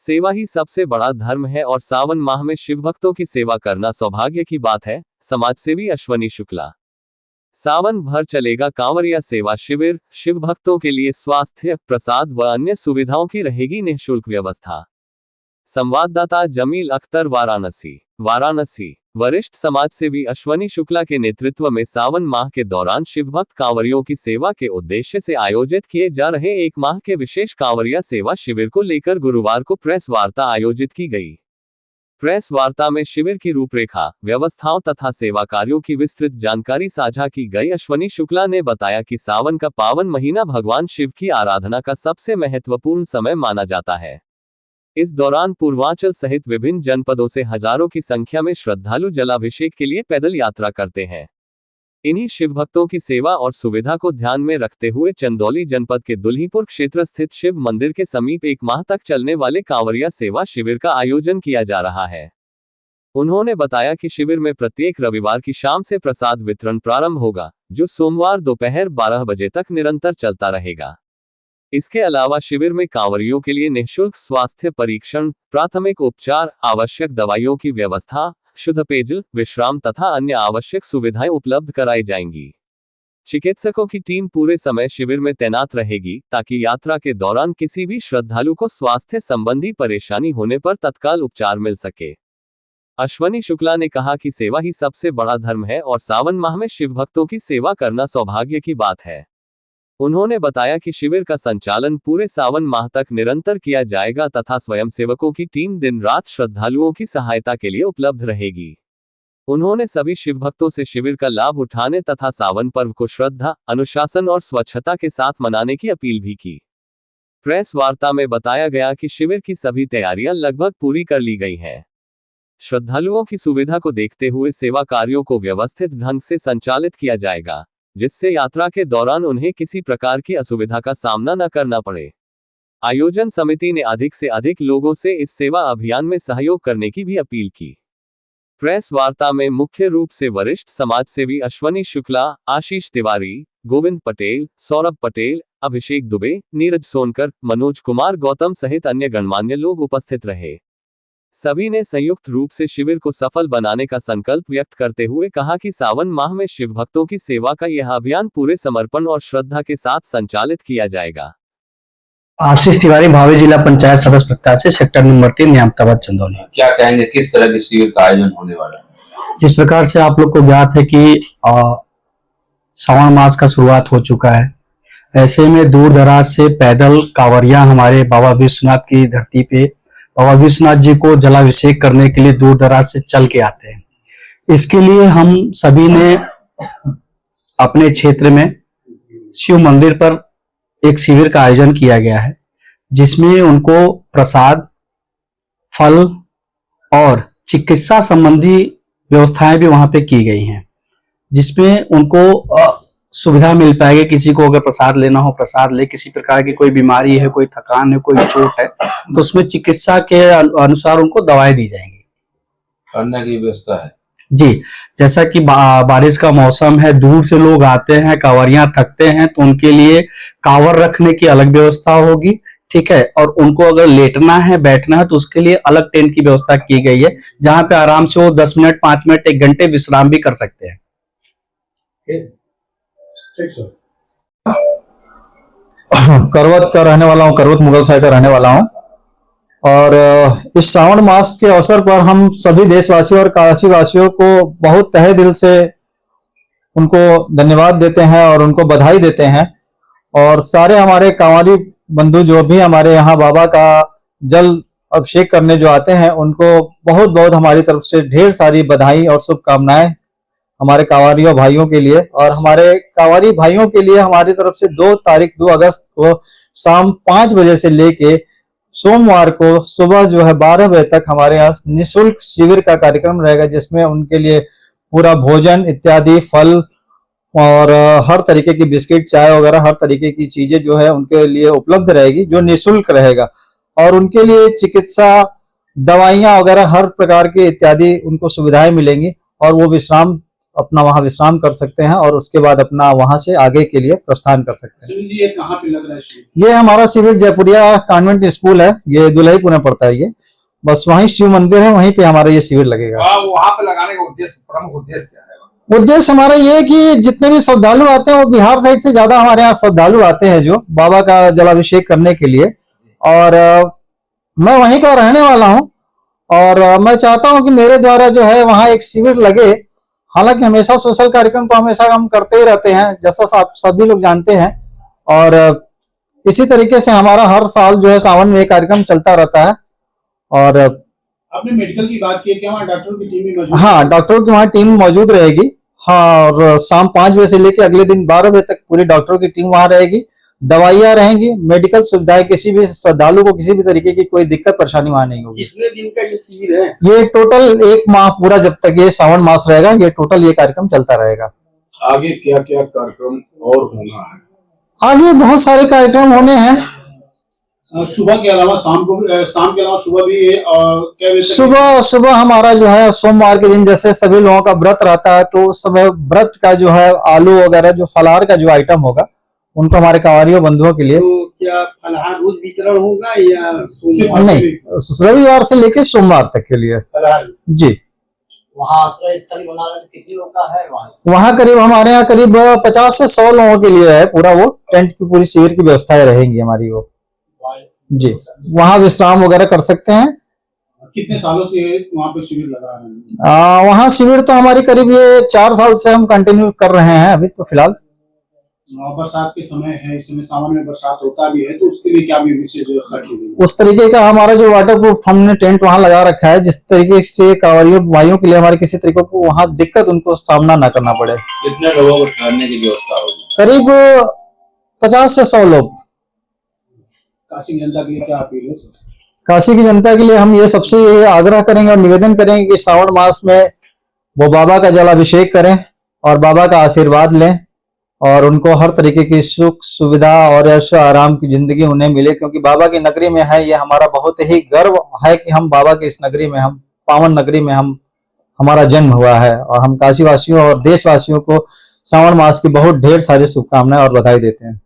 सेवा ही सबसे बड़ा धर्म है और सावन माह में शिव भक्तों की सेवा करना सौभाग्य की बात है। समाजसेवी अश्वनी शुक्ला। सावन भर चलेगा कांवरिया सेवा शिविर। शिव भक्तों के लिए स्वास्थ्य, प्रसाद व अन्य सुविधाओं की रहेगी निःशुल्क व्यवस्था। संवाददाता जमील अख्तर, वाराणसी। वरिष्ठ समाजसेवी अश्वनी शुक्ला के नेतृत्व में सावन माह के दौरान शिवभक्त कांवरियों की सेवा के उद्देश्य से आयोजित किए जा रहे एक माह के विशेष कांवरिया सेवा शिविर को लेकर गुरुवार को प्रेस वार्ता आयोजित की गई। प्रेस वार्ता में शिविर की रूपरेखा, व्यवस्थाओं तथा सेवा कार्यों की विस्तृत जानकारी साझा की गई। अश्वनी शुक्ला ने बताया कि सावन का पावन महीना भगवान शिव की आराधना का सबसे महत्वपूर्ण समय माना जाता है। इस दौरान पूर्वांचल सहित विभिन्न जनपदों से हजारों की संख्या में श्रद्धालु जलाभिषेक के लिए पैदल यात्रा करते हैं। इन्हीं शिव भक्तों की सेवा और सुविधा को ध्यान में रखते हुए चंदौली जनपद के दुल्हीपुर क्षेत्र स्थित शिव मंदिर के समीप एक माह तक चलने वाले कांवरिया सेवा शिविर का आयोजन किया जा रहा है। उन्होंने बताया कि शिविर में प्रत्येक रविवार की शाम से प्रसाद वितरण प्रारंभ होगा, जो सोमवार दोपहर 12 बजे तक निरंतर चलता रहेगा। इसके अलावा शिविर में कांवरियों के लिए निःशुल्क स्वास्थ्य परीक्षण, प्राथमिक उपचार, आवश्यक दवाइयों की व्यवस्था, शुद्ध पेयजल, विश्राम तथा अन्य आवश्यक सुविधाएं उपलब्ध कराई जाएंगी। चिकित्सकों की टीम पूरे समय शिविर में तैनात रहेगी ताकि यात्रा के दौरान किसी भी श्रद्धालु को स्वास्थ्य संबंधी परेशानी होने पर तत्काल उपचार मिल सके। अश्वनी शुक्ला ने कहा कि सेवा ही सबसे बड़ा धर्म है और सावन माह में शिव भक्तों की सेवा करना सौभाग्य की बात है। उन्होंने बताया कि शिविर का संचालन पूरे सावन माह तक निरंतर किया जाएगा तथा स्वयंसेवकों की टीम दिन रात श्रद्धालुओं की सहायता के लिए उपलब्ध रहेगी। उन्होंने सभी शिव भक्तों से शिविर का लाभ उठाने तथा सावन पर्व को श्रद्धा, अनुशासन और स्वच्छता के साथ मनाने की अपील भी की। प्रेस वार्ता में बताया गया कि शिविर की सभी तैयारियां लगभग पूरी कर ली गई हैं। श्रद्धालुओं की सुविधा को देखते हुए सेवा कार्यों को व्यवस्थित ढंग से संचालित किया जाएगा, जिससे यात्रा के दौरान उन्हें किसी प्रकार की असुविधा का सामना न करना पड़े। आयोजन समिति ने अधिक से अधिक लोगों से इस सेवा अभियान में सहयोग करने की भी अपील की। प्रेस वार्ता में मुख्य रूप से वरिष्ठ समाजसेवी अश्वनी शुक्ला, आशीष तिवारी, गोविंद पटेल, सौरभ पटेल, अभिषेक दुबे, नीरज सोनकर, मनोज कुमार गौतम सहित अन्य गणमान्य लोग उपस्थित रहे। सभी ने संयुक्त रूप से शिविर को सफल बनाने का संकल्प व्यक्त करते हुए कहा कि सावन माह में शिव भक्तों की सेवा का यह अभियान पूरे समर्पण और श्रद्धा के साथ संचालित किया जाएगा। आशीष तिवारी, भावी जिला पंचायत सदस्य प्रत्याशी, सेक्टर नंबर 3, न्यामताबाद, चंदौली। क्या कहेंगे, किस तरह के शिविर का आयोजन होने वाला है? जिस प्रकार से आप लोग को ज्ञात है कि सावन मास का शुरुआत हो चुका है, ऐसे में दूर दराज से पैदल कांवरिया हमारे बाबा विश्वनाथ की धरती पे बाबा विश्वनाथ जी को जलाभिषेक करने के लिए दूर दराज से चल के आते हैं। इसके लिए हम सभी ने अपने क्षेत्र में शिव मंदिर पर एक शिविर का आयोजन किया गया है, जिसमें उनको प्रसाद, फल और चिकित्सा संबंधी व्यवस्थाएं भी वहां पे की गई हैं, जिसमें उनको सुविधा मिल पाएगी। किसी को अगर प्रसाद लेना हो प्रसाद ले, किसी प्रकार की कोई बीमारी है, कोई थकान है, कोई चोट है, तो उसमें चिकित्सा के अनुसार उनको दवाएं दी जाएंगी। करने की व्यवस्था है जी। जैसा कि बारिश का मौसम है, दूर से लोग आते हैं, कांवरियां थकते हैं, तो उनके लिए कांवर रखने की अलग व्यवस्था होगी, ठीक है। और उनको अगर लेटना है, बैठना है, तो उसके लिए अलग टेंट की व्यवस्था की गई है, जहां पे आराम से वो 10 मिनट, 5 मिनट, 1 घंटे विश्राम भी कर सकते हैं। करवत का रहने वाला हूँ, करवत मुगल साय का रहने वाला हूँ। और इस श्रावण मास के अवसर पर हम सभी देशवासियों और काशी वासियों को बहुत तहे दिल से उनको धन्यवाद देते हैं और उनको बधाई देते हैं। और सारे हमारे कांवरी बंधु जो भी हमारे यहाँ बाबा का जल अभिषेक करने जो आते हैं, उनको बहुत बहुत हमारी तरफ से ढेर सारी बधाई और शुभकामनाएं हमारे कांवरियों भाइयों के लिए। और हमारे कांवरी भाइयों के लिए हमारी तरफ से 2 अगस्त को शाम 5 बजे से लेके सोमवार को सुबह जो है 12 बजे तक हमारे यहाँ निःशुल्क शिविर का कार्यक्रम रहेगा, जिसमें उनके लिए पूरा भोजन इत्यादि, फल और हर तरीके की बिस्किट, चाय वगैरह हर तरीके की चीजें जो है उनके लिए उपलब्ध रहेगी, जो निःशुल्क रहेगा। और उनके लिए चिकित्सा, दवाइयां वगैरह हर प्रकार के इत्यादि उनको सुविधाएं मिलेंगी और वो विश्राम अपना वहाँ विश्राम कर सकते हैं और उसके बाद अपना वहाँ से आगे के लिए प्रस्थान कर सकते हैं। सुनील जी, ये कहाँ पे लग रहा है शिविर? ये हमारा शिविर जयपुरिया कॉन्वेंट स्कूल है, ये दुल्हीपुर में पड़ता है। ये बस वहीं शिव मंदिर है, वहीं पे हमारा ये शिविर लगेगा। वहाँ पे लगाने का उद्देश्य, प्रमुख उद्देश्य क्या है? उद्देश्य हमारा ये है कि जितने भी श्रद्धालु आते हैं वो बिहार साइड से ज्यादा हमारे यहाँ श्रद्धालु आते हैं जो बाबा का जलाभिषेक करने के लिए। और मैं वहीं का रहने वाला हूँ और मैं चाहता हूँ कि मेरे द्वारा जो है वहाँ एक शिविर लगे। हालांकि हमेशा सोशल कार्यक्रम तो हमेशा हम करते ही रहते हैं, जैसा आप सभी लोग जानते हैं। और इसी तरीके से हमारा हर साल जो है सावन में एक कार्यक्रम चलता रहता है। और आपने मेडिकल की बात की, क्या वहाँ डॉक्टरों की टीम भी मौजूद है? हाँ, डॉक्टरों की वहाँ टीम मौजूद रहेगी। हाँ, और शाम 5 बजे से लेकर अगले दिन 12 बजे तक पूरी डॉक्टरों की टीम वहाँ रहेगी। दवाइयाँ रहेंगी, मेडिकल सुविधाएं, किसी भी श्रद्धालु को किसी भी तरीके की कोई दिक्कत परेशानी वहाँ नहीं होगी। कितने दिन का ये शिविर है? ये टोटल 1 माह पूरा, जब तक ये सावन मास रहेगा, ये टोटल ये कार्यक्रम चलता रहेगा। आगे क्या क्या कार्यक्रम और होना है? आगे बहुत सारे कार्यक्रम होने हैं। सुबह के अलावा शाम के अलावा सुबह भी क्या वैसे? सुबह हमारा जो है सोमवार के दिन जैसे सभी लोगों का व्रत रहता है, तो उस समय व्रत का जो है आलू वगैरह जो फलाहार का जो आइटम होगा उनको हमारे कांवरियों बंधुओं के लिए। तो क्या फलाहार रोज वितरण होगा या सोमवार? नहीं, रविवार से लेके सोमवार तक के लिए फलाहार? जी। वहाँ आश्रय स्थल बना रहे, कितने लोग का है वहाँ करीब हमारे यहाँ करीब 50 से 100 लोगों के लिए है पूरा, वो टेंट की पूरी शिविर की व्यवस्थाएं रहेंगी हमारी वो जी। वहाँ विश्राम वगैरह कर सकते हैं। कितने सालों से वहाँ पे शिविर लगा रहे हैं? वहाँ शिविर तो हमारी करीब ये 4 साल से हम कंटिन्यू कर रहे हैं अभी तो फिलहाल। बरसात के समय है, इस समय सावन में बरसात होता भी है, तो उसके लिए क्या भी विशेष व्यवस्था की गई? उस तरीके का हमारा जो वाटर प्रूफ हमने टेंट वहाँ लगा रखा है, जिस तरीके से कांवरियों भाइयों के लिए हमारे किसी तरीके को वहाँ दिक्कत उनको सामना ना करना पड़े। कितने लोगों को ठहरने की व्यवस्था होगी? करीब 50 से 100 लोग। काशी जनता के लिए क्या अपील है? काशी की जनता के लिए हम ये सबसे आग्रह करेंगे और निवेदन करेंगे कि श्रावण मास में वो बाबा का जलाभिषेक करें और बाबा का आशीर्वाद लें और उनको हर तरीके की सुख सुविधा और ऐशो आराम की जिंदगी उन्हें मिले, क्योंकि बाबा की नगरी में है। ये हमारा बहुत ही गर्व है कि हम बाबा की इस नगरी में, हम पावन नगरी में हमारा जन्म हुआ है। और हम काशी वासियों और देशवासियों को श्रावण मास की बहुत ढेर सारी शुभकामनाएं और बधाई देते हैं।